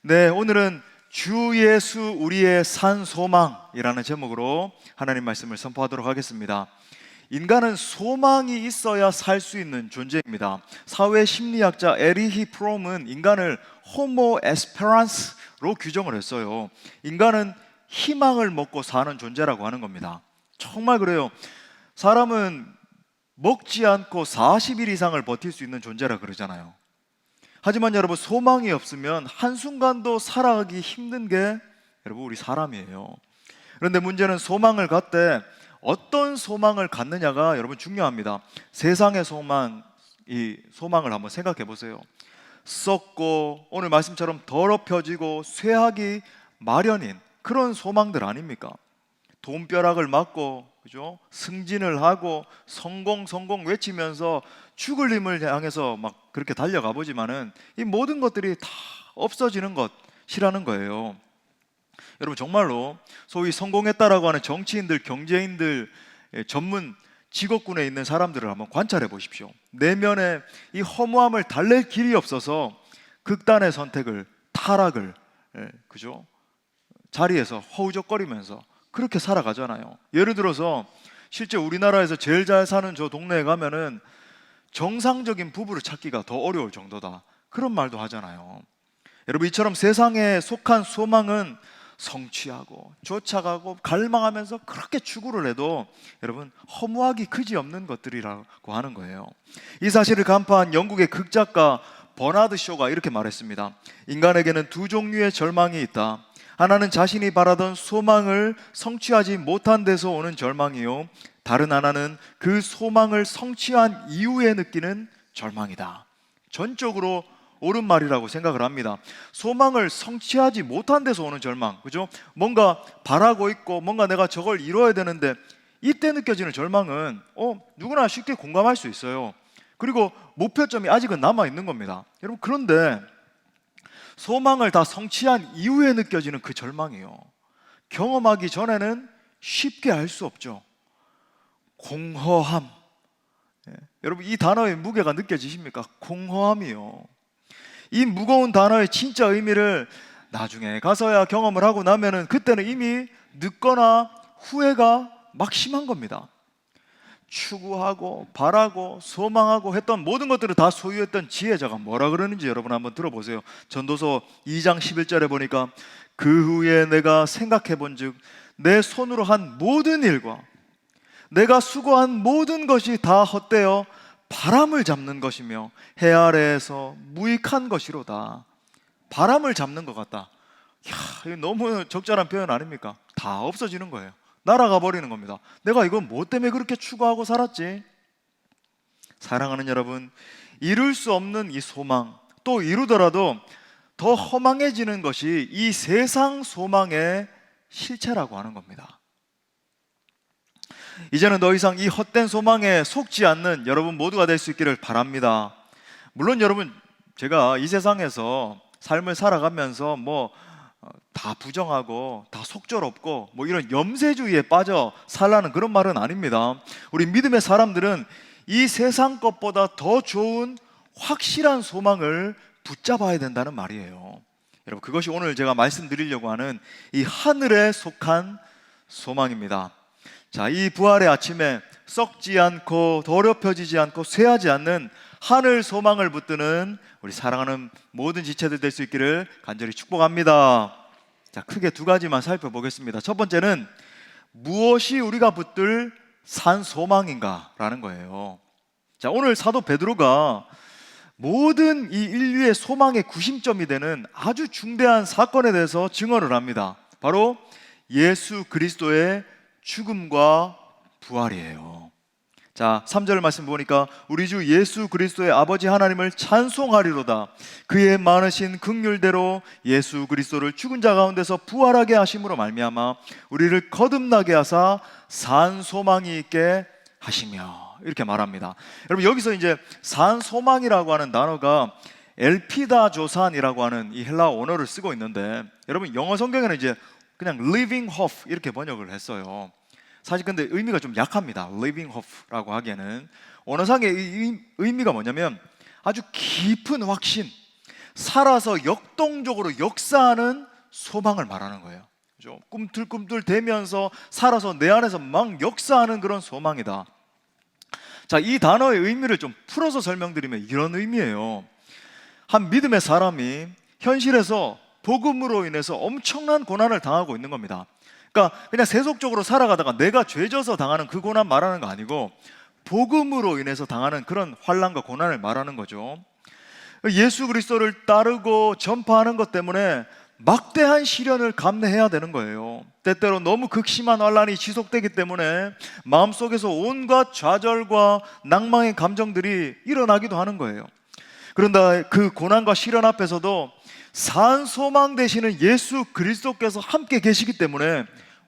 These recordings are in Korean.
네, 오늘은 주 예수 우리의 산 소망이라는 제목으로 하나님 말씀을 선포하도록 하겠습니다. 인간은 소망이 있어야 살 수 있는 존재입니다. 사회 심리학자 에리히 프롬은 인간을 호모 에스페란스로 규정을 했어요. 인간은 희망을 먹고 사는 존재라고 하는 겁니다. 정말 그래요. 사람은 먹지 않고 40일 이상을 버틸 수 있는 존재라 그러잖아요. 하지만 여러분, 소망이 없으면 한순간도 살아가기 힘든 게 여러분 우리 사람이에요. 그런데 문제는 소망을 갖되 어떤 소망을 갖느냐가 여러분 중요합니다. 세상의 소망, 이 소망을 한번 생각해 보세요. 썩고 오늘 말씀처럼 더럽혀지고 쇠하기 마련인 그런 소망들 아닙니까? 돈벼락을 맞고, 그죠? 승진을 하고 성공 외치면서 죽을 힘을 향해서 막 그렇게 달려가 보지만은 이 모든 것들이 다 없어지는 것이라는 거예요. 여러분, 정말로 소위 성공했다라고 하는 정치인들, 경제인들, 전문 직업군에 있는 사람들을 한번 관찰해 보십시오. 내면에 이 허무함을 달랠 길이 없어서 극단의 선택을, 타락을, 그죠? 자리에서 허우적거리면서 그렇게 살아가잖아요. 예를 들어서 실제 우리나라에서 제일 잘 사는 저 동네에 가면은 정상적인 부부를 찾기가 더 어려울 정도다, 그런 말도 하잖아요. 여러분, 이처럼 세상에 속한 소망은 성취하고 쫓아가고 갈망하면서 그렇게 추구를 해도 여러분 허무하기 그지없는 것들이라고 하는 거예요. 이 사실을 간파한 영국의 극작가 버나드 쇼가 이렇게 말했습니다. 인간에게는 두 종류의 절망이 있다. 하나는 자신이 바라던 소망을 성취하지 못한 데서 오는 절망이요, 다른 하나는 그 소망을 성취한 이후에 느끼는 절망이다. 전적으로 옳은 말이라고 생각을 합니다. 소망을 성취하지 못한 데서 오는 절망, 그죠? 뭔가 바라고 있고 뭔가 내가 저걸 이뤄야 되는데 이때 느껴지는 절망은 누구나 쉽게 공감할 수 있어요. 그리고 목표점이 아직은 남아있는 겁니다. 여러분, 그런데 소망을 다 성취한 이후에 느껴지는 그 절망이요, 경험하기 전에는 쉽게 알 수 없죠. 공허함. 여러분, 이 단어의 무게가 느껴지십니까? 공허함이요. 이 무거운 단어의 진짜 의미를 나중에 가서야 경험을 하고 나면은 그때는 이미 늦거나 후회가 막 심한 겁니다. 추구하고 바라고 소망하고 했던 모든 것들을 다 소유했던 지혜자가 뭐라 그러는지 여러분 한번 들어보세요. 전도서 2장 11절에 보니까 그 후에 내가 생각해 본즉 내 손으로 한 모든 일과 내가 수고한 모든 것이 다 헛되어 바람을 잡는 것이며 해 아래에서 무익한 것이로다. 바람을 잡는 것 같다. 이거 너무 적절한 표현 아닙니까? 다 없어지는 거예요. 날아가 버리는 겁니다. 내가 이건 뭐 때문에 그렇게 추구하고 살았지? 사랑하는 여러분, 이룰 수 없는 이 소망, 또 이루더라도 더 허망해지는 것이 이 세상 소망의 실체라고 하는 겁니다. 이제는 더 이상 이 헛된 소망에 속지 않는 여러분 모두가 될 수 있기를 바랍니다. 물론 여러분, 제가 이 세상에서 삶을 살아가면서 다 부정하고 다 속절없고 이런 염세주의에 빠져 살라는 그런 말은 아닙니다. 우리 믿음의 사람들은 이 세상 것보다 더 좋은 확실한 소망을 붙잡아야 된다는 말이에요. 여러분, 그것이 오늘 제가 말씀드리려고 하는 이 하늘에 속한 소망입니다. 자, 이 부활의 아침에 썩지 않고 더럽혀지지 않고 쇠하지 않는 하늘 소망을 붙드는 우리 사랑하는 모든 지체들 될 수 있기를 간절히 축복합니다. 자, 크게 두 가지만 살펴보겠습니다. 첫 번째는 무엇이 우리가 붙들 산 소망인가 라는 거예요. 자, 오늘 사도 베드로가 모든 이 인류의 소망의 구심점이 되는 아주 중대한 사건에 대해서 증언을 합니다. 바로 예수 그리스도의 죽음과 부활이에요. 자, 3절 말씀 보니까 우리 주 예수 그리스도의 아버지 하나님을 찬송하리로다. 그의 많으신 긍휼대로 예수 그리스도를 죽은 자 가운데서 부활하게 하심으로 말미암아 우리를 거듭나게 하사 산 소망이 있게 하시며, 이렇게 말합니다. 여러분, 여기서 이제 산 소망이라고 하는 단어가 엘피다 조산이라고 하는 이 헬라어 언어를 쓰고 있는데, 여러분 영어 성경에는 이제 그냥 living hope 이렇게 번역을 했어요. 사실 근데 의미가 좀 약합니다. living hope라고 하기에는. 언어상의 의미가 뭐냐면 아주 깊은 확신, 살아서 역동적으로 역사하는 소망을 말하는 거예요. 그죠? 꿈틀꿈틀 대면서 살아서 내 안에서 막 역사하는 그런 소망이다. 자, 이 단어의 의미를 좀 풀어서 설명드리면 이런 의미예요. 한 믿음의 사람이 현실에서 복음으로 인해서 엄청난 고난을 당하고 있는 겁니다. 그러니까 그냥 세속적으로 살아가다가 내가 죄져서 당하는 그 고난 말하는 거 아니고 복음으로 인해서 당하는 그런 환난과 고난을 말하는 거죠. 예수 그리스도를 따르고 전파하는 것 때문에 막대한 시련을 감내해야 되는 거예요. 때때로 너무 극심한 환난이 지속되기 때문에 마음속에서 온갖 좌절과 낭망의 감정들이 일어나기도 하는 거예요. 그런데 그 고난과 시련 앞에서도 산 소망 되시는 예수 그리스도께서 함께 계시기 때문에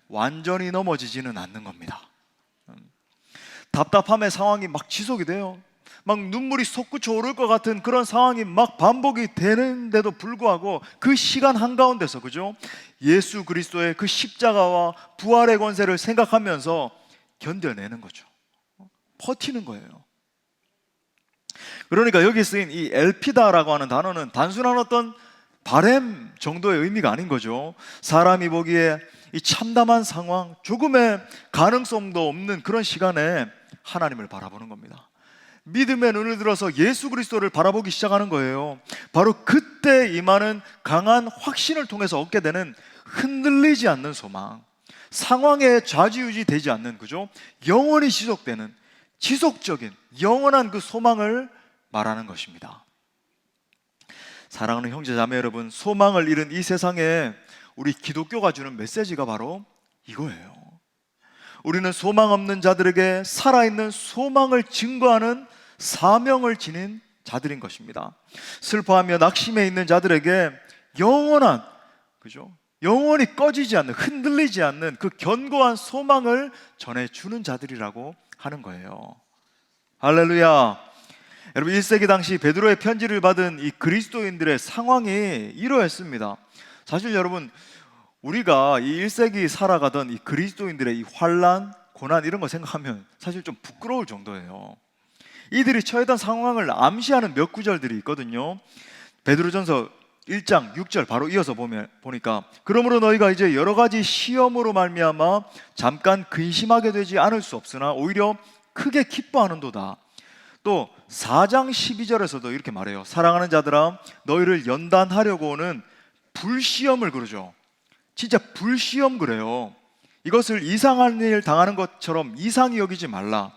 완전히 넘어지지는 않는 겁니다. 답답함의 상황이 막 지속이 돼요. 막 눈물이 솟구쳐 오를 것 같은 그런 상황이 막 반복이 되는데도 불구하고 그 시간 한가운데서, 그죠? 예수 그리스도의 그 십자가와 부활의 권세를 생각하면서 견뎌내는 거죠. 버티는 거예요. 그러니까 여기 쓰인 이 엘피다라고 하는 단어는 단순한 어떤 바램 정도의 의미가 아닌 거죠. 사람이 보기에 이 참담한 상황, 조금의 가능성도 없는 그런 시간에 하나님을 바라보는 겁니다. 믿음의 눈을 들어서 예수 그리스도를 바라보기 시작하는 거예요. 바로 그때 임하는 강한 확신을 통해서 얻게 되는 흔들리지 않는 소망, 상황에 좌지우지 되지 않는, 그죠? 영원히 지속되는 지속적인 영원한 그 소망을 말하는 것입니다. 사랑하는 형제 자매 여러분, 소망을 잃은 이 세상에 우리 기독교가 주는 메시지가 바로 이거예요. 우리는 소망 없는 자들에게 살아있는 소망을 증거하는 사명을 지닌 자들인 것입니다. 슬퍼하며 낙심해 있는 자들에게 영원한, 그죠? 영원히 꺼지지 않는, 흔들리지 않는 그 견고한 소망을 전해주는 자들이라고 하는 거예요. 할렐루야. 여러분, 1세기 당시 베드로의 편지를 받은 이 그리스도인들의 상황이 이러했습니다. 사실 여러분, 우리가 이 1세기 살아가던 이 그리스도인들의 이 환난, 고난 이런 거 생각하면 사실 좀 부끄러울 정도예요. 이들이 처했던 상황을 암시하는 몇 구절들이 있거든요. 베드로전서 1장 6절 바로 이어서 보니까 그러므로 너희가 이제 여러 가지 시험으로 말미암아 잠깐 근심하게 되지 않을 수 없으나 오히려 크게 기뻐하는도다. 또 4장 12절에서도 이렇게 말해요. 사랑하는 자들아, 너희를 연단하려고 오는 불시험을, 그러죠. 진짜 불시험 그래요. 이것을 이상한 일 당하는 것처럼 이상히 여기지 말라.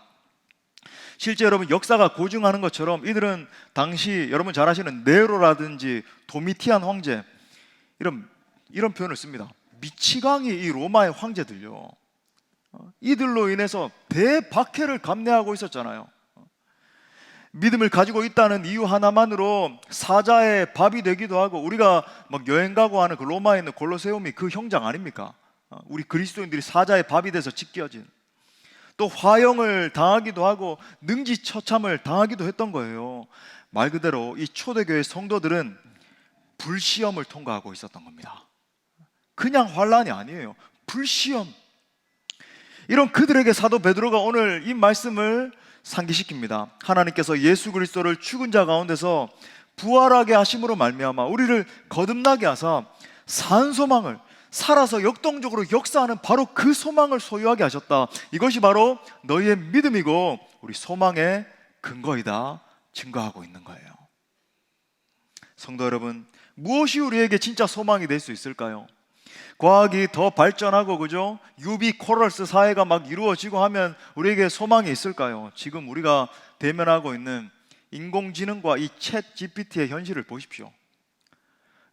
실제 여러분, 역사가 고증하는 것처럼 이들은 당시 여러분 잘 아시는 네로라든지 도미티안 황제, 이런 표현을 씁니다. 미치광이 이 로마의 황제들요, 이들로 인해서 대박해를 감내하고 있었잖아요. 믿음을 가지고 있다는 이유 하나만으로 사자의 밥이 되기도 하고, 우리가 막 여행 가고 하는 그 로마에 있는 골로세움이 그 형장 아닙니까? 우리 그리스도인들이 사자의 밥이 돼서 찢겨진, 또 화형을 당하기도 하고 능지처참을 당하기도 했던 거예요. 말 그대로 이 초대교회 성도들은 불시험을 통과하고 있었던 겁니다. 그냥 환난이 아니에요. 불시험. 이런 그들에게 사도 베드로가 오늘 이 말씀을 상기시킵니다. 하나님께서 예수 그리스도를 죽은 자 가운데서 부활하게 하심으로 말미암아 우리를 거듭나게 하사 산 소망을, 살아서 역동적으로 역사하는 바로 그 소망을 소유하게 하셨다. 이것이 바로 너희의 믿음이고 우리 소망의 근거이다 증거하고 있는 거예요. 성도 여러분, 무엇이 우리에게 진짜 소망이 될 수 있을까요? 과학이 더 발전하고, 그죠? 유비코럴스 사회가 막 이루어지고 하면 우리에게 소망이 있을까요? 지금 우리가 대면하고 있는 인공지능과 이 챗 GPT의 현실을 보십시오.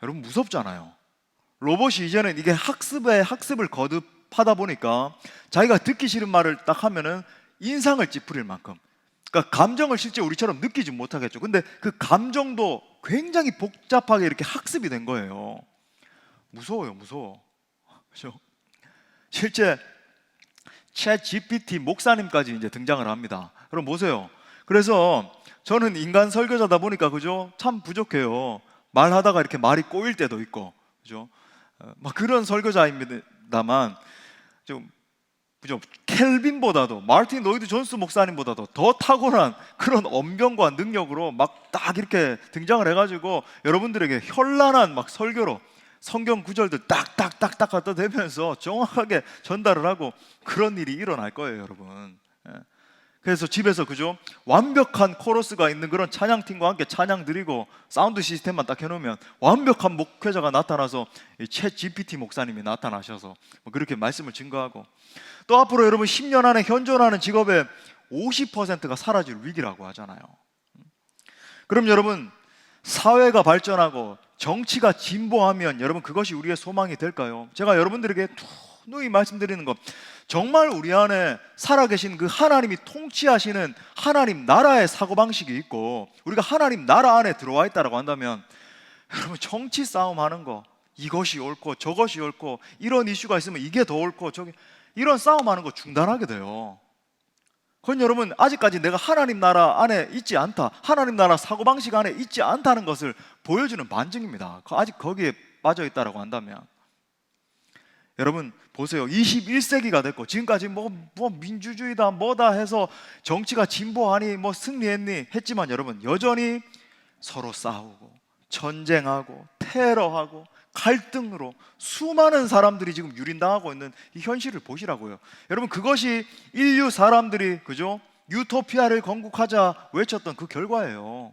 여러분, 무섭잖아요. 로봇이 이제는 이게 학습을 거듭하다 보니까 자기가 듣기 싫은 말을 딱 하면은 인상을 찌푸릴 만큼, 그러니까 감정을 실제 우리처럼 느끼지 못하겠죠. 근데 그 감정도 굉장히 복잡하게 이렇게 학습이 된 거예요. 무서워요, 무서워. 그렇죠? 실제 챗 GPT 목사님까지 이제 등장을 합니다. 그럼 보세요. 그래서 저는 인간 설교자다 보니까, 그죠? 참 부족해요. 말하다가 이렇게 말이 꼬일 때도 있고, 그죠? 막 그런 설교자입니다만 좀 그죠? 켈빈보다도, 마르틴 로이드 존스 목사님보다도 더 탁월한 그런 언변과 능력으로 막 딱 이렇게 등장을 해가지고 여러분들에게 현란한 막 설교로 성경 구절들 딱딱딱딱 갖다 대면서 정확하게 전달을 하고 그런 일이 일어날 거예요, 여러분. 예. 그래서 집에서, 그죠? 완벽한 코러스가 있는 그런 찬양팀과 함께 찬양 드리고 사운드 시스템만 딱 해놓으면 완벽한 목회자가 나타나서 챗 GPT 목사님이 나타나셔서 뭐 그렇게 말씀을 증거하고, 또 앞으로 여러분 10년 안에 현존하는 직업의 50%가 사라질 위기라고 하잖아요. 그럼 여러분, 사회가 발전하고 정치가 진보하면 여러분 그것이 우리의 소망이 될까요? 제가 여러분들에게 누누이 말씀드리는 것, 정말 우리 안에 살아계신 그 하나님이 통치하시는 하나님 나라의 사고방식이 있고 우리가 하나님 나라 안에 들어와 있다고 한다면, 여러분 정치 싸움하는 거, 이것이 옳고 저것이 옳고 이런 이슈가 있으면 이게 더 옳고 저기, 이런 싸움하는 거 중단하게 돼요. 그건 여러분 아직까지 내가 하나님 나라 안에 있지 않다, 하나님 나라 사고방식 안에 있지 않다는 것을 보여주는 반증입니다. 아직 거기에 빠져 있다고 한다면, 여러분 보세요. 21세기가 됐고 지금까지 뭐 민주주의다 뭐다 해서 정치가 진보하니 뭐 승리했니 했지만, 여러분 여전히 서로 싸우고 전쟁하고 테러하고 갈등으로 수많은 사람들이 지금 유린당하고 있는 이 현실을 보시라고요. 여러분 그것이 인류 사람들이, 그죠? 유토피아를 건국하자 외쳤던 그 결과예요.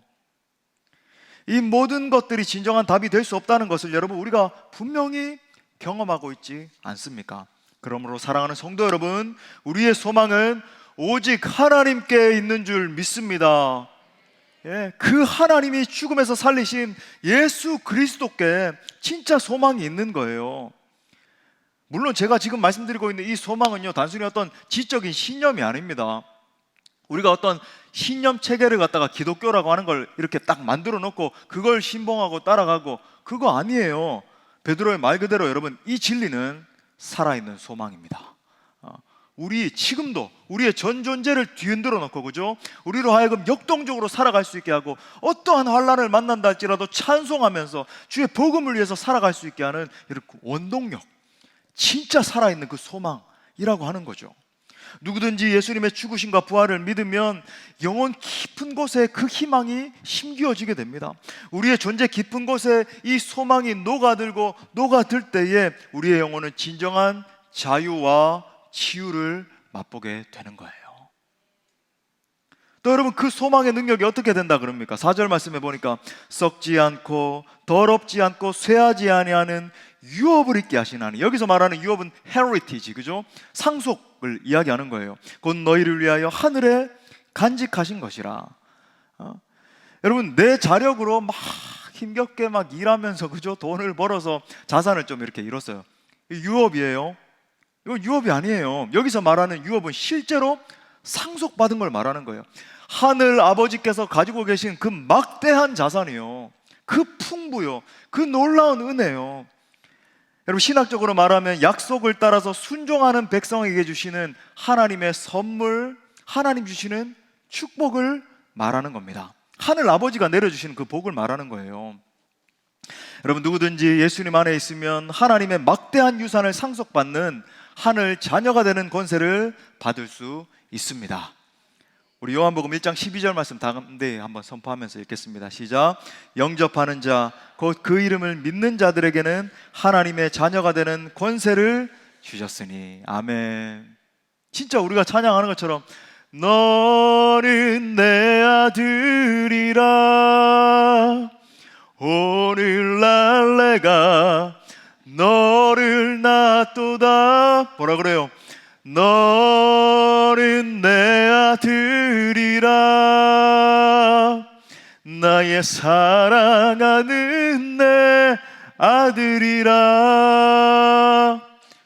이 모든 것들이 진정한 답이 될 수 없다는 것을 여러분 우리가 분명히 경험하고 있지 않습니까? 그러므로 사랑하는 성도 여러분, 우리의 소망은 오직 하나님께 있는 줄 믿습니다. 예, 그 하나님이 죽음에서 살리신 예수 그리스도께 진짜 소망이 있는 거예요. 물론 제가 지금 말씀드리고 있는 이 소망은요, 단순히 어떤 지적인 신념이 아닙니다. 우리가 어떤 신념 체계를 갖다가 기독교라고 하는 걸 이렇게 딱 만들어 놓고 그걸 신봉하고 따라가고, 그거 아니에요. 베드로의 말 그대로 여러분, 이 진리는 살아있는 소망입니다. 우리 지금도 우리의 전 존재를 뒤흔들어 놓고, 그죠? 우리로 하여금 역동적으로 살아갈 수 있게 하고, 어떠한 환난을 만난다 할지라도 찬송하면서 주의 복음을 위해서 살아갈 수 있게 하는 이렇게 원동력, 진짜 살아있는 그 소망이라고 하는 거죠. 누구든지 예수님의 죽으심과 부활을 믿으면 영혼 깊은 곳에 그 희망이 심기어지게 됩니다. 우리의 존재 깊은 곳에 이 소망이 녹아들 때에 우리의 영혼은 진정한 자유와 치유를 맛보게 되는 거예요. 또 여러분, 그 소망의 능력이 어떻게 된다 그럽니까? 4절 말씀해 보니까 썩지 않고 더럽지 않고 쇠하지 아니하는 유업을 있게 하시나니, 여기서 말하는 유업은 heritage, 그죠? 상속을 이야기하는 거예요. 곧 너희를 위하여 하늘에 간직하신 것이라. 여러분, 내 자력으로 막 힘겹게 막 일하면서, 그죠? 돈을 벌어서 자산을 좀 이렇게 이뤘어요. 유업이에요. 이건 유업이 아니에요. 여기서 말하는 유업은 실제로 상속받은 걸 말하는 거예요. 하늘 아버지께서 가지고 계신 그 막대한 자산이요, 그 풍부요, 그 놀라운 은혜요. 여러분, 신학적으로 말하면 약속을 따라서 순종하는 백성에게 주시는 하나님의 선물, 하나님 주시는 축복을 말하는 겁니다. 하늘 아버지가 내려주시는 그 복을 말하는 거예요. 여러분, 누구든지 예수님 안에 있으면 하나님의 막대한 유산을 상속받는 하늘 자녀가 되는 권세를 받을 수 있습니다. 우리 요한복음 1장 12절 말씀 다음에 한번 선포하면서 읽겠습니다. 시작. 영접하는 자, 곧 그 이름을 믿는 자들에게는 하나님의 자녀가 되는 권세를 주셨으니. 아멘. 진짜 우리가 찬양하는 것처럼 너는 내 아들이라, 오늘날 내가 너를 낳았도다. 뭐라 그래요? 너는 내 아들이라, 나의 사랑하는 내 아들이라.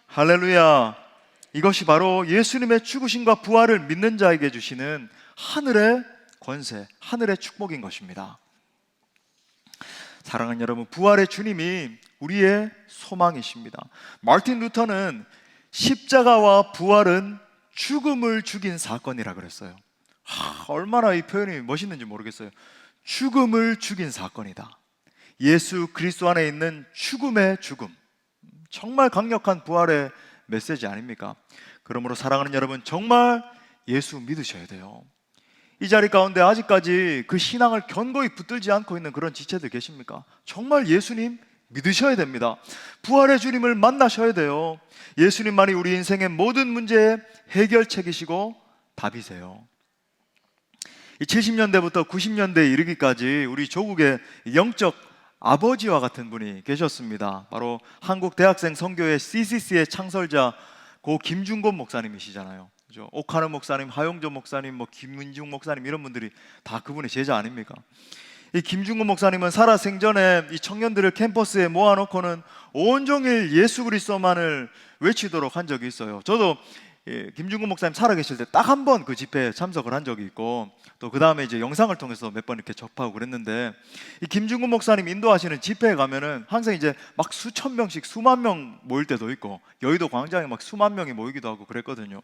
할렐루야. 이것이 바로 예수님의 죽으심과 부활을 믿는 자에게 주시는 하늘의 권세, 하늘의 축복인 것입니다. 사랑하는 여러분, 부활의 주님이 우리의 소망이십니다. 마르틴 루터는 십자가와 부활은 죽음을 죽인 사건이라 그랬어요. 얼마나 이 표현이 멋있는지 모르겠어요. 죽음을 죽인 사건이다. 예수 그리스도 안에 있는 죽음의 죽음, 정말 강력한 부활의 메시지 아닙니까? 그러므로 사랑하는 여러분, 정말 예수 믿으셔야 돼요. 이 자리 가운데 아직까지 그 신앙을 견고히 붙들지 않고 있는 그런 지체들 계십니까? 정말 예수님 믿으셔야 됩니다. 부활의 주님을 만나셔야 돼요. 예수님만이 우리 인생의 모든 문제의 해결책이시고 답이세요. 70년대부터 90년대에 이르기까지 우리 조국의 영적 아버지와 같은 분이 계셨습니다. 바로 한국 대학생 선교회 CCC의 창설자 고 김중곤 목사님이시잖아요. 그죠? 옥하는 목사님, 하용조 목사님, 김문중 목사님, 이런 분들이 다 그분의 제자 아닙니까? 이 김중곤 목사님은 살아생전에 이 청년들을 캠퍼스에 모아놓고는 온종일 예수 그리스도만을 외치도록 한 적이 있어요. 저도 김중곤 목사님 살아계실 때 딱 한 번 그 집회에 참석을 한 적이 있고, 또 그 다음에 이제 영상을 통해서 몇 번 이렇게 접하고 그랬는데, 이 김중곤 목사님 인도하시는 집회에 가면은 항상 이제 막 수천 명씩 수만 명 모일 때도 있고, 여의도 광장에 막 수만 명이 모이기도 하고 그랬거든요.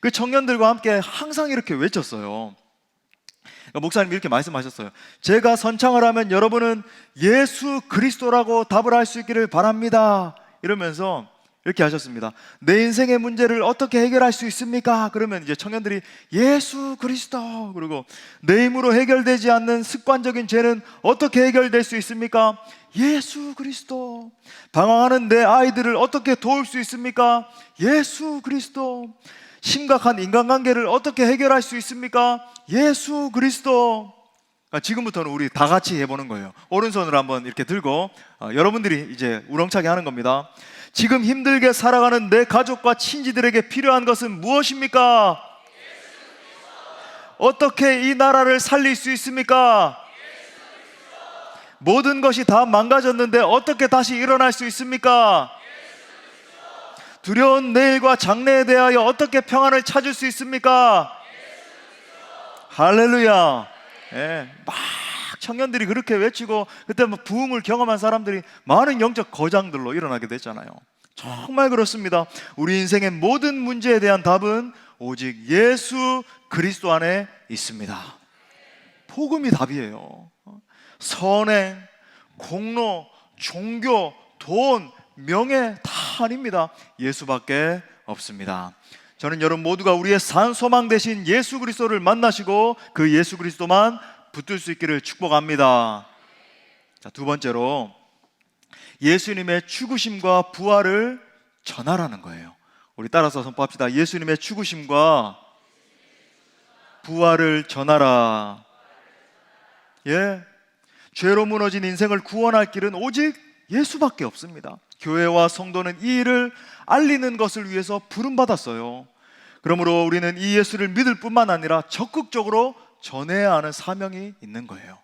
그 청년들과 함께 항상 이렇게 외쳤어요. 그러니까 목사님이 이렇게 말씀하셨어요. 제가 선창을 하면 여러분은 예수 그리스도라고 답을 할 수 있기를 바랍니다. 이러면서 이렇게 하셨습니다. 내 인생의 문제를 어떻게 해결할 수 있습니까? 그러면 이제 청년들이 예수 그리스도, 그리고 내 힘으로 해결되지 않는 습관적인 죄는 어떻게 해결될 수 있습니까? 예수 그리스도. 방황하는 내 아이들을 어떻게 도울 수 있습니까? 예수 그리스도. 심각한 인간관계를 어떻게 해결할 수 있습니까? 예수 그리스도. 지금부터는 우리 다 같이 해보는 거예요. 오른손을 한번 이렇게 들고 여러분들이 이제 우렁차게 하는 겁니다. 지금 힘들게 살아가는 내 가족과 친지들에게 필요한 것은 무엇입니까? 어떻게 이 나라를 살릴 수 있습니까? 모든 것이 다 망가졌는데 어떻게 다시 일어날 수 있습니까? 두려운 내일과 장래에 대하여 어떻게 평안을 찾을 수 있습니까? 할렐루야. 예, 막 청년들이 그렇게 외치고, 그때 뭐 부흥을 경험한 사람들이 많은 영적 거장들로 일어나게 됐잖아요. 정말 그렇습니다. 우리 인생의 모든 문제에 대한 답은 오직 예수 그리스도 안에 있습니다. 복음이 답이에요. 선행, 공로, 종교, 돈, 명예 다 아닙니다. 예수밖에 없습니다. 저는 여러분 모두가 우리의 산 소망 되신 예수 그리스도를 만나시고 그 예수 그리스도만 붙들 수 있기를 축복합니다. 자, 두 번째로 예수님의 죽으심과 부활을 전하라는 거예요. 우리 따라서 선포합시다. 예수님의 죽으심과 부활을 전하라. 예, 죄로 무너진 인생을 구원할 길은 오직 예수밖에 없습니다. 교회와 성도는 이 일을 알리는 것을 위해서 부름받았어요. 그러므로 우리는 이 예수를 믿을 뿐만 아니라 적극적으로 전해야 하는 사명이 있는 거예요.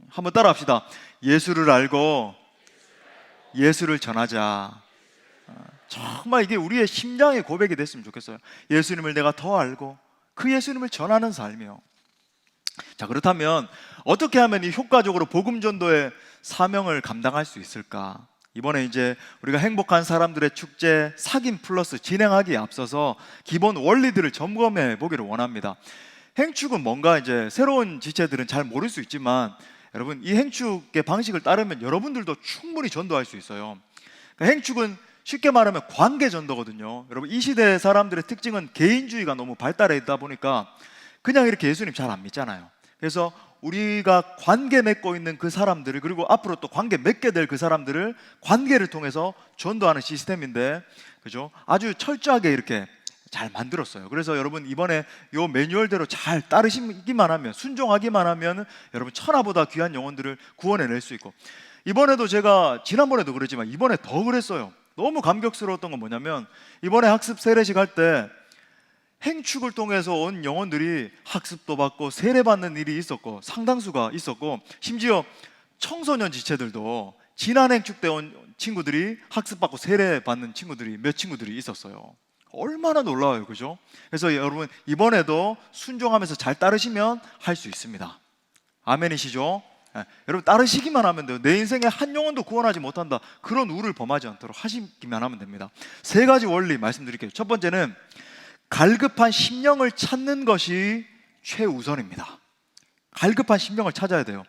한번 따라합시다. 예수를 알고 예수를 전하자. 정말 이게 우리의 심장의 고백이 됐으면 좋겠어요. 예수님을 내가 더 알고 그 예수님을 전하는 삶이요. 자, 그렇다면 어떻게 하면 이 효과적으로 복음 전도의 사명을 감당할 수 있을까? 이번에 이제 우리가 행복한 사람들의 축제 사귐 플러스 진행하기에 앞서서 기본 원리들을 점검해 보기를 원합니다. 행축은 뭔가 이제 새로운 지체들은 잘 모를 수 있지만, 여러분 이 행축의 방식을 따르면 여러분들도 충분히 전도할 수 있어요. 그러니까 행축은 쉽게 말하면 관계 전도거든요. 여러분 이 시대 사람들의 특징은 개인주의가 너무 발달해 있다 보니까 그냥 이렇게 예수님 잘 안 믿잖아요. 그래서 우리가 관계 맺고 있는 그 사람들을, 그리고 앞으로 또 관계 맺게 될 그 사람들을 관계를 통해서 전도하는 시스템인데, 그죠? 아주 철저하게 이렇게 잘 만들었어요. 그래서 여러분 이번에 요 매뉴얼대로 잘 따르시기만 하면, 순종하기만 하면 여러분 천하보다 귀한 영혼들을 구원해낼 수 있고, 이번에도 제가 지난번에도 그랬지만 이번에 더 그랬어요. 너무 감격스러웠던 건 뭐냐면, 이번에 학습 세례식 할 때 행축을 통해서 온 영혼들이 학습도 받고 세례받는 일이 있었고, 상당수가 있었고, 심지어 청소년 지체들도 지난 행축 때 온 친구들이 학습받고 세례받는 친구들이 몇 친구들이 있었어요. 얼마나 놀라워요, 그죠? 그래서 여러분 이번에도 순종하면서 잘 따르시면 할 수 있습니다. 아멘이시죠? 네, 여러분 따르시기만 하면 돼요. 내 인생에 한 영혼도 구원하지 못한다, 그런 우를 범하지 않도록 하시기만 하면 됩니다. 세 가지 원리 말씀드릴게요. 첫 번째는 갈급한 심령을 찾는 것이 최우선입니다. 갈급한 심령을 찾아야 돼요.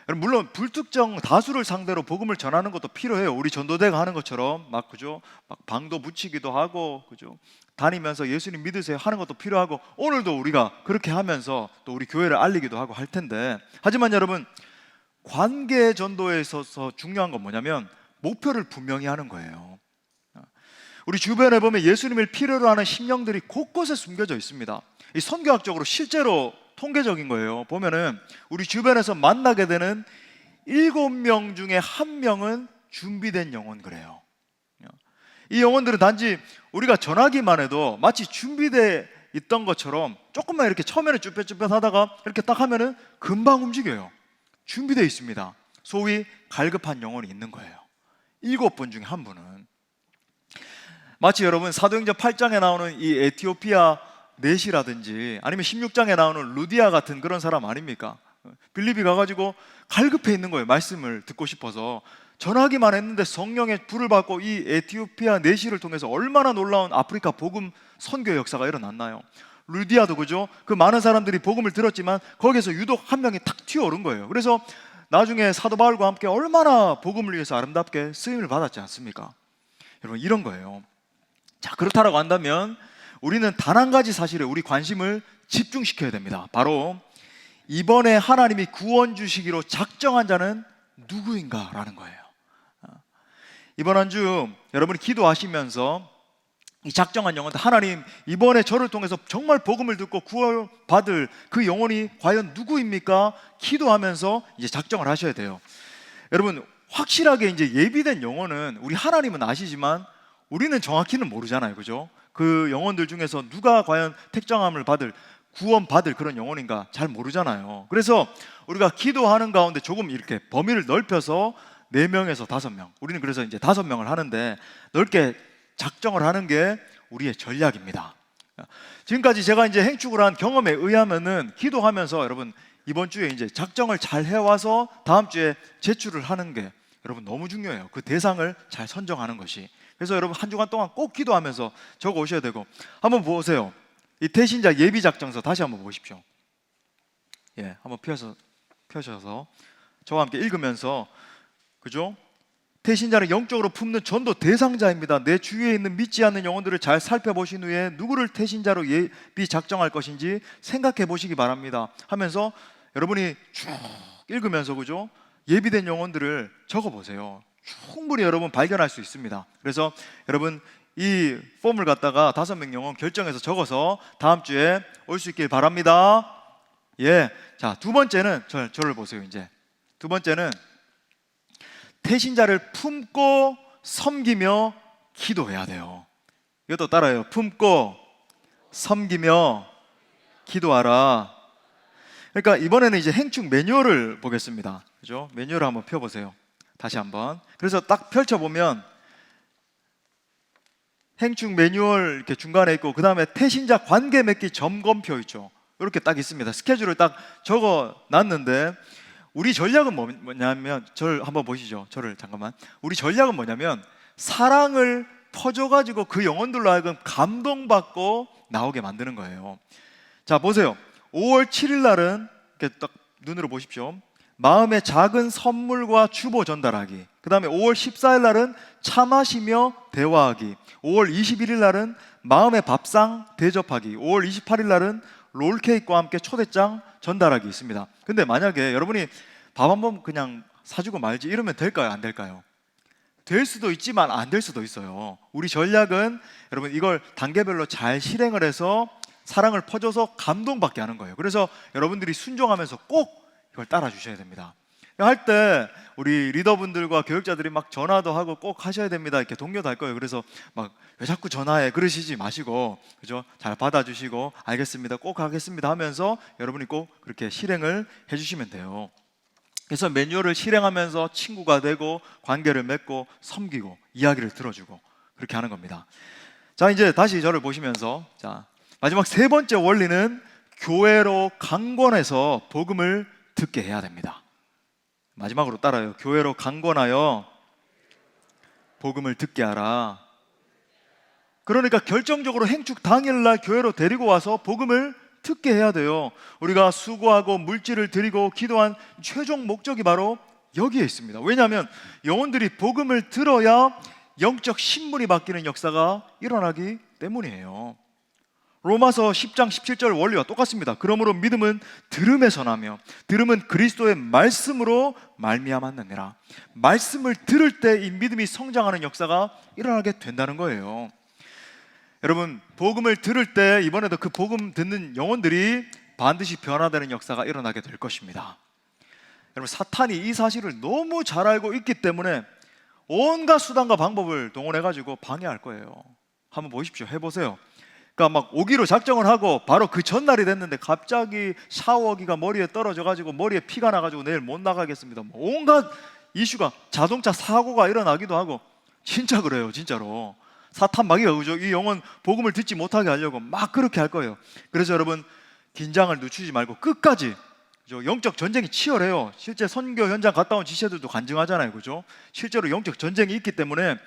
물론 불특정 다수를 상대로 복음을 전하는 것도 필요해요. 우리 전도대가 하는 것처럼 막 그죠? 막 방도 붙이기도 하고 그죠? 다니면서 예수님 믿으세요 하는 것도 필요하고 오늘도 우리가 그렇게 하면서 또 우리 교회를 알리기도 하고 할 텐데 하지만 여러분 관계 전도에 있어서 중요한 건 뭐냐면 목표를 분명히 하는 거예요. 우리 주변에 보면 예수님을 필요로 하는 심령들이 곳곳에 숨겨져 있습니다. 이 선교학적으로 실제로 통계적인 거예요. 보면은 우리 주변에서 만나게 되는 7명 중에 1명은 준비된 영혼 그래요. 이 영혼들은 단지 우리가 전하기만 해도 마치 준비되어 있던 것처럼 조금만 이렇게 처음에는 쭈뼛쭈뼛 하다가 이렇게 딱 하면은 금방 움직여요. 준비되어 있습니다. 소위 갈급한 영혼이 있는 거예요. 7분 중에 1분은 마치 여러분 사도행전 8장에 나오는 이 에티오피아 넷이라든지 아니면 16장에 나오는 루디아 같은 그런 사람 아닙니까? 빌립이 가가지고 갈급해 있는 거예요. 말씀을 듣고 싶어서 전하기만 했는데 성령의 불을 받고 이 에티오피아 넷이를 통해서 얼마나 놀라운 아프리카 복음 선교 역사가 일어났나요? 루디아도 그죠? 그 많은 사람들이 복음을 들었지만 거기에서 유독 한 명이 탁 튀어오른 거예요. 그래서 나중에 사도 바울과 함께 얼마나 복음을 위해서 아름답게 쓰임을 받았지 않습니까? 여러분 이런 거예요. 자, 그렇다라고 한다면 우리는 단 한 가지 사실에 우리 관심을 집중시켜야 됩니다. 바로 이번에 하나님이 구원 주시기로 작정한 자는 누구인가라는 거예요. 이번 한 주 여러분이 기도하시면서 이 작정한 영혼, 하나님 이번에 저를 통해서 정말 복음을 듣고 구원받을 그 영혼이 과연 누구입니까? 기도하면서 이제 작정을 하셔야 돼요. 여러분 확실하게 이제 예비된 영혼은 우리 하나님은 아시지만 우리는 정확히는 모르잖아요, 그죠? 그 영혼들 중에서 누가 과연 택정함을 받을 구원받을 그런 영혼인가 잘 모르잖아요. 그래서 우리가 기도하는 가운데 조금 이렇게 범위를 넓혀서 4명에서 5명, 우리는 그래서 이제 5명을 하는데 넓게 작정을 하는 게 우리의 전략입니다. 지금까지 제가 이제 행축을 한 경험에 의하면은 기도하면서 여러분 이번 주에 이제 작정을 잘 해와서 다음 주에 제출을 하는 게 여러분 너무 중요해요. 그 대상을 잘 선정하는 것이. 그래서 여러분 한 주간 동안 꼭 기도하면서 적어 오셔야 되고 한번 보세요. 이 태신자 예비작정서 다시 한번 보십시오. 예, 한번 펴셔서 저와 함께 읽으면서 그죠? 태신자는 영적으로 품는 전도 대상자입니다. 내 주위에 있는 믿지 않는 영혼들을 잘 살펴보신 후에 누구를 태신자로 예비 작정할 것인지 생각해 보시기 바랍니다 하면서 여러분이 쭉 읽으면서 그죠? 예비된 영혼들을 적어보세요. 충분히 여러분 발견할 수 있습니다. 그래서 여러분 이 폼을 갖다가 5명 영혼 결정해서 적어서 다음 주에 올 수 있길 바랍니다. 예, 자, 두 번째는 저를 보세요. 이제 두 번째는 태신자를 품고 섬기며 기도해야 돼요. 이것도 따라해요. 품고 섬기며 기도하라. 그러니까 이번에는 이제 행축 매뉴얼을 보겠습니다. 그죠? 매뉴얼을 한번 펴보세요. 다시 한번. 그래서 딱 펼쳐보면 행축 매뉴얼 이렇게 중간에 있고 그 다음에 태신자 관계 맺기 점검표 있죠. 이렇게 딱 있습니다. 스케줄을 딱 적어 놨는데 우리 전략은 뭐냐면 저를 한번 보시죠. 저를 잠깐만. 우리 전략은 뭐냐면 사랑을 퍼줘가지고 그 영혼들로 하여금 감동받고 나오게 만드는 거예요. 자, 보세요. 5월 7일 날은 이렇게 딱 눈으로 보십시오. 마음의 작은 선물과 주보 전달하기. 그 다음에 5월 14일 날은 차 마시며 대화하기. 5월 21일 날은 마음의 밥상 대접하기. 5월 28일 날은 롤케이크와 함께 초대장 전달하기 있습니다. 근데 만약에 여러분이 밥 한 번 그냥 사주고 말지 이러면 될까요? 안 될까요? 될 수도 있지만 안 될 수도 있어요. 우리 전략은 여러분 이걸 단계별로 잘 실행을 해서 사랑을 퍼줘서 감동받게 하는 거예요. 그래서 여러분들이 순종하면서 꼭 이걸 따라 주셔야 됩니다. 할 때 우리 리더분들과 교육자들이 막 전화도 하고 꼭 하셔야 됩니다. 이렇게 독려도 할 거예요. 그래서 막 왜 자꾸 전화해 그러시지 마시고 그죠? 잘 받아주시고 알겠습니다. 꼭 하겠습니다 하면서 여러분이 꼭 그렇게 실행을 해주시면 돼요. 그래서 매뉴얼을 실행하면서 친구가 되고 관계를 맺고 섬기고 이야기를 들어주고 그렇게 하는 겁니다. 자, 이제 다시 저를 보시면서 자, 마지막 3번째 원리는 교회로 강권해서 복음을 듣게 해야 됩니다. 마지막으로 따라요. 교회로 강권하여 복음을 듣게 하라. 그러니까 결정적으로 행축 당일날 교회로 데리고 와서 복음을 듣게 해야 돼요. 우리가 수고하고 물질을 드리고 기도한 최종 목적이 바로 여기에 있습니다. 왜냐하면 영혼들이 복음을 들어야 영적 신분이 바뀌는 역사가 일어나기 때문이에요. 로마서 10장 17절 원리와 똑같습니다. 그러므로 믿음은 들음에서 나며 들음은 그리스도의 말씀으로 말미암았느니라. 말씀을 들을 때 이 믿음이 성장하는 역사가 일어나게 된다는 거예요. 여러분, 복음을 들을 때 이번에도 그 복음 듣는 영혼들이 반드시 변화되는 역사가 일어나게 될 것입니다. 여러분, 사탄이 이 사실을 너무 잘 알고 있기 때문에 온갖 수단과 방법을 동원해가지고 방해할 거예요. 한번 보십시오. 해보세요. 그러니까 막 오기로 작정을 하고 바로 그 전날이 됐는데 갑자기 샤워기가 머리에 떨어져가지고 머리에 피가 나가지고 내일 못 나가겠습니다. 온갖 이슈가, 자동차 사고가 일어나기도 하고. 진짜 그래요. 진짜로 사탄 마귀가, 그죠? 이 영혼 복음을 듣지 못하게 하려고 막 그렇게 할 거예요. 그래서 여러분, 긴장을 늦추지 말고 끝까지, 그죠? 영적 전쟁이 치열해요. 실제 선교 현장 갔다 온 지체들도 간증하잖아요. 그죠? 실제로 영적 전쟁이 있기 때문에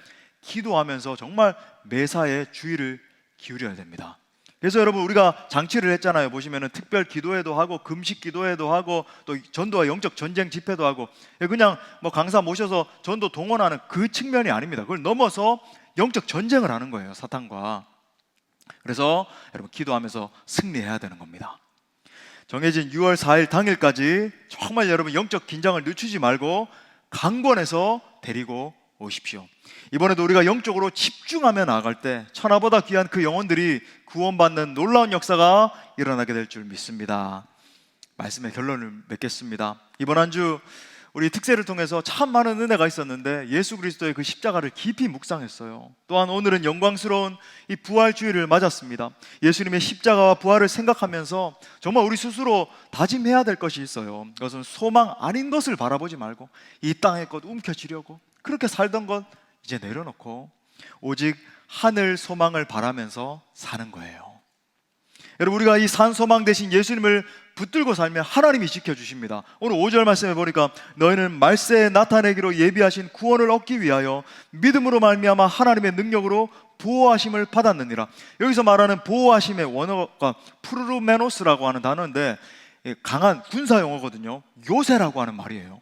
기도하면서 정말 매사에 주의를 기울여야 됩니다. 그래서 여러분, 우리가 장치를 했잖아요. 보시면은 특별 기도회도 하고 금식 기도회도 하고 또 전도와 영적 전쟁 집회도 하고, 그냥 뭐 강사 모셔서 전도 동원하는 그 측면이 아닙니다. 그걸 넘어서 영적 전쟁을 하는 거예요, 사탄과. 그래서 여러분, 기도하면서 승리해야 되는 겁니다. 정해진 6월 4일 당일까지 정말 여러분, 영적 긴장을 늦추지 말고 강권해서 데리고 오십시오. 이번에도 우리가 영적으로 집중하며 나아갈 때 천하보다 귀한 그 영혼들이 구원받는 놀라운 역사가 일어나게 될 줄 믿습니다. 말씀의 결론을 맺겠습니다. 이번 한 주 우리 특세를 통해서 참 많은 은혜가 있었는데 예수 그리스도의 그 십자가를 깊이 묵상했어요. 또한 오늘은 영광스러운 이 부활주의를 맞았습니다. 예수님의 십자가와 부활을 생각하면서 정말 우리 스스로 다짐해야 될 것이 있어요. 그것은 소망 아닌 것을 바라보지 말고 이 땅의 것 움켜쥐려고 그렇게 살던 것 이제 내려놓고 오직 하늘 소망을 바라면서 사는 거예요. 여러분, 우리가 이 산 소망 대신 예수님을 붙들고 살면 하나님이 지켜주십니다. 오늘 5절 말씀에 보니까 너희는 말세에 나타내기로 예비하신 구원을 얻기 위하여 믿음으로 말미암아 하나님의 능력으로 보호하심을 받았느니라. 여기서 말하는 보호하심의 원어가 프루르메노스라고 하는 단어인데 강한 군사 용어거든요. 요새라고 하는 말이에요.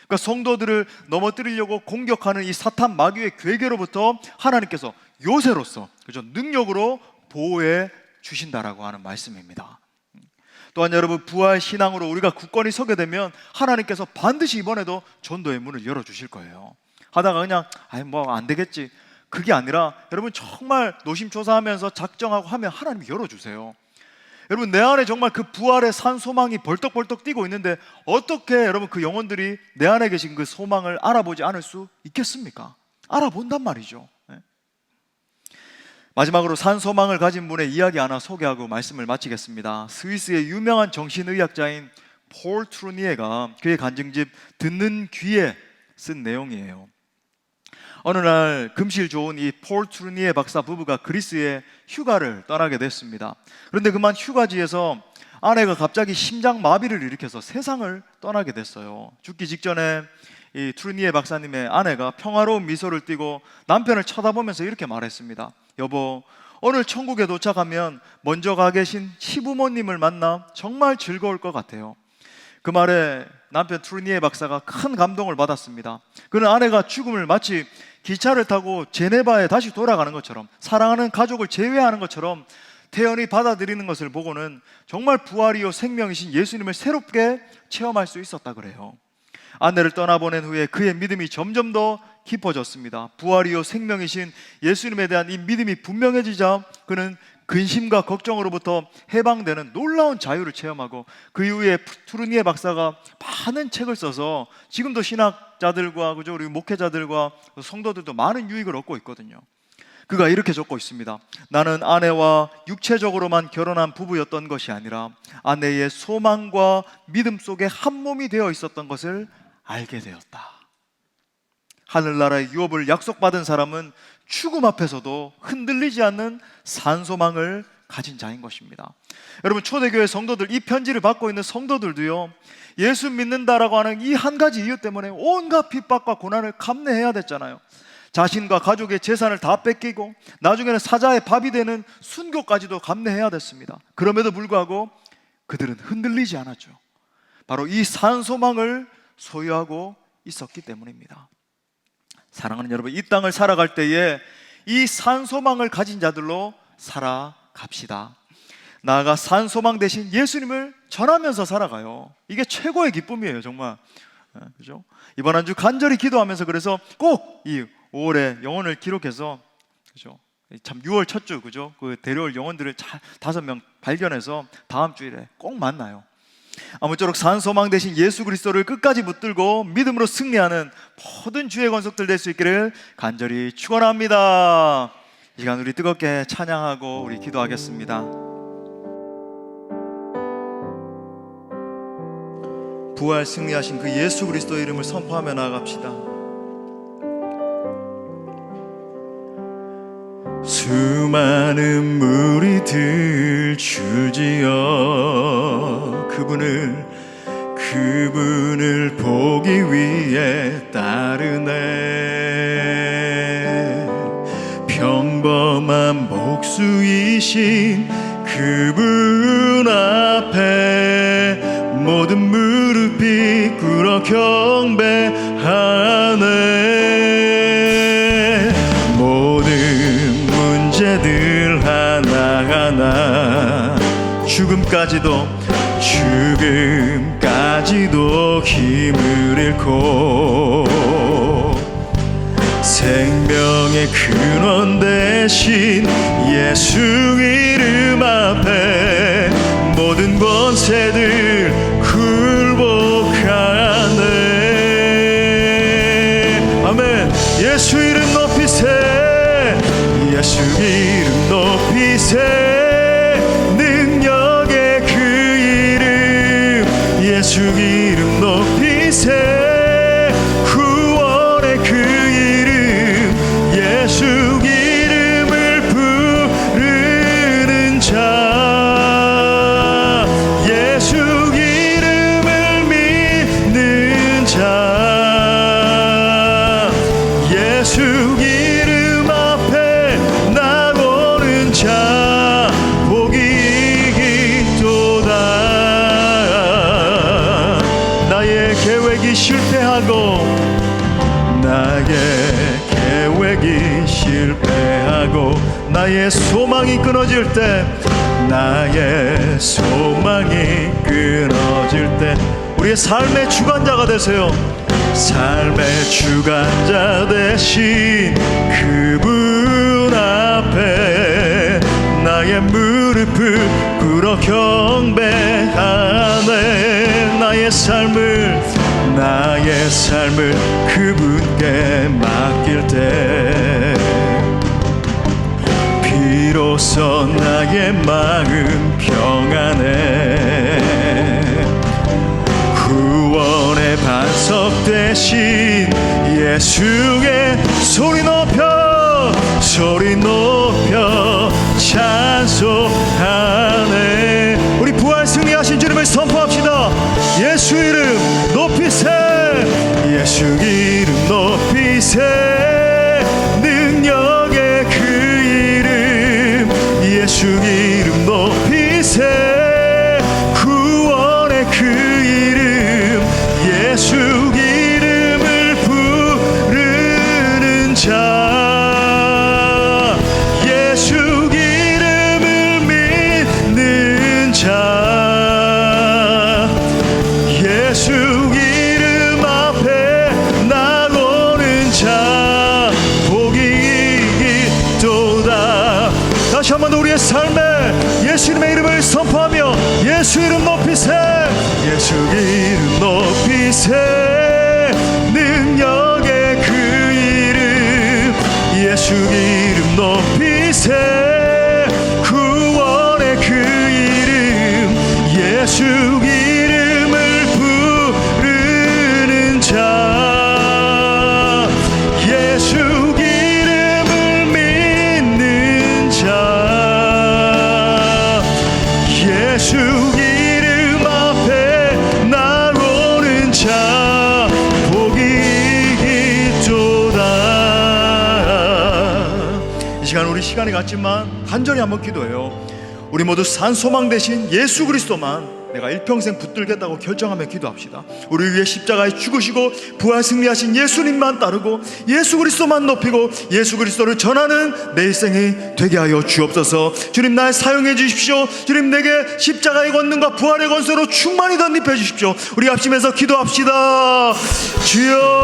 그러니까 성도들을 넘어뜨리려고 공격하는 이 사탄 마귀의 괴계로부터 하나님께서 요새로서, 그죠? 능력으로 보호해 주신다라고 하는 말씀입니다. 또한 여러분, 부활 신앙으로 우리가 굳건히 서게 되면 하나님께서 반드시 이번에도 전도의 문을 열어주실 거예요. 하다가 그냥 뭐 안 되겠지, 그게 아니라 여러분, 정말 노심초사하면서 작정하고 하면 하나님이 열어주세요. 여러분, 내 안에 정말 그 부활의 산 소망이 벌떡벌떡 뛰고 있는데 어떻게 여러분 그 영혼들이 내 안에 계신 그 소망을 알아보지 않을 수 있겠습니까? 알아본단 말이죠. 마지막으로 산 소망을 가진 분의 이야기 하나 소개하고 말씀을 마치겠습니다. 스위스의 유명한 정신의학자인 폴 트루니에가 그의 간증집 듣는 귀에 쓴 내용이에요. 어느 날 금실 좋은 이 폴 트루니에 박사 부부가 그리스에 휴가를 떠나게 됐습니다. 그런데 그만 휴가지에서 아내가 갑자기 심장 마비를 일으켜서 세상을 떠나게 됐어요. 죽기 직전에 이 트루니에 박사님의 아내가 평화로운 미소를 띠고 남편을 쳐다보면서 이렇게 말했습니다. 여보, 오늘 천국에 도착하면 먼저 가 계신 시부모님을 만나 정말 즐거울 것 같아요. 그 말에 남편 트루니에 박사가 큰 감동을 받았습니다. 그는 아내가 죽음을 마치 기차를 타고 제네바에 다시 돌아가는 것처럼, 사랑하는 가족을 제외하는 것처럼 태연히 받아들이는 것을 보고는 정말 부활이요 생명이신 예수님을 새롭게 체험할 수 있었다 그래요. 아내를 떠나보낸 후에 그의 믿음이 점점 더 깊어졌습니다. 부활이요 생명이신 예수님에 대한 이 믿음이 분명해지자 그는 근심과 걱정으로부터 해방되는 놀라운 자유를 체험하고, 그 이후에 투르니에 박사가 많은 책을 써서 지금도 신학자들과, 그죠, 우리 목회자들과 성도들도 많은 유익을 얻고 있거든요. 그가 이렇게 적고 있습니다. 나는 아내와 육체적으로만 결혼한 부부였던 것이 아니라 아내의 소망과 믿음 속에 한 몸이 되어 있었던 것을 알게 되었다. 하늘나라의 유업을 약속받은 사람은 죽음 앞에서도 흔들리지 않는 산소망을 가진 자인 것입니다. 여러분, 초대교회 성도들, 이 편지를 받고 있는 성도들도요, 예수 믿는다라고 하는 이 한 가지 이유 때문에 온갖 핍박과 고난을 감내해야 됐잖아요. 자신과 가족의 재산을 다 뺏기고 나중에는 사자의 밥이 되는 순교까지도 감내해야 됐습니다. 그럼에도 불구하고 그들은 흔들리지 않았죠. 바로 이 산소망을 소유하고 있었기 때문입니다. 사랑하는 여러분, 이 땅을 살아갈 때에 이 산소망을 가진 자들로 살아갑시다. 나아가 산소망 대신 예수님을 전하면서 살아가요. 이게 최고의 기쁨이에요, 정말. 그죠? 이번 한 주 간절히 기도하면서 그래서 꼭 이 5월에 영혼을 기록해서, 그죠? 참 6월 첫 주, 그죠? 그 데려올 영혼들을 5명 발견해서 다음 주일에 꼭 만나요. 아무쪼록 산소망 대신 예수 그리스도를 끝까지 붙들고 믿음으로 승리하는 모든 주의 권속들 될 수 있기를 간절히 축원합니다. 이 시간 우리 뜨겁게 찬양하고 우리 기도하겠습니다. 부활 승리하신 그 예수 그리스도의 이름을 선포하며 나아갑시다. 수많은 무리들 줄지어 그분을 보기 위해 따르네. 평범한 목수이신 그분 앞에 모든 무릎이 꿇어 경배하네. 모든 문제들 하나하나 죽음까지도 힘을 잃고 생명의 근원 대신 예수 이름 앞에 모든 권세들 굴복하네. 아멘. 예수 이름 높이세. 예수 이름 높이세. 능력의 그 이름 예수 이름 높이세. 구원의 그 이름 예수 이름을 부르는 자 예수 이름을 믿는 자 예수 이름 앞에 나오는 자 복이 있도다. 나의 계획이 실패하고 나의 소망이 끊어질 때 우리의 삶의 주관자가 되세요. 삶의 주관자 되신 그분 앞에 나의 무릎을 꿇어 경배하네. 나의 삶을 그분께 맡길 때 비로소 나의 마음 평안해. 구원의 반석 대신 예수의 소리 높여 찬송하네. 우리 부활 승리하신 주님을 선포합시다. 예수 이름 높이세. 예수 이름 높이세. 능력의 그 이름 예수 이름 높이세. 구원의 그 이름 예수 이름을 부르는 자 예수 이름을 믿는 자 예수 이름 앞에 나오는 자 복이 있도다. 다시 한 번 더 우리의 삶에 예수 이름의 이름을 선포하며 예수 이름 높이세. 예수 이름 높이세. 능력의 그 이름 예수 이름 높이세. 구원의 그 이름 예수 이름을 부르는 자 예수 이름을 믿는 자 예수 이름 앞에 나오는 자 복이 있도다. 기도하는 시간이 같지만 간절히 한번 기도해요. 우리 모두 산 소망 대신 예수 그리스도만 내가 일평생 붙들겠다고 결정하며 기도합시다. 우리 위해 십자가에 죽으시고 부활 승리하신 예수님만 따르고 예수 그리스도만 높이고 예수 그리스도를 전하는 내 일생이 되게 하여 주옵소서. 주님, 날 사용해 주십시오. 주님, 내게 십자가의 권능과 부활의 권세로 충만히 덧입혀 주십시오. 우리 합심해서 기도합시다. 주여.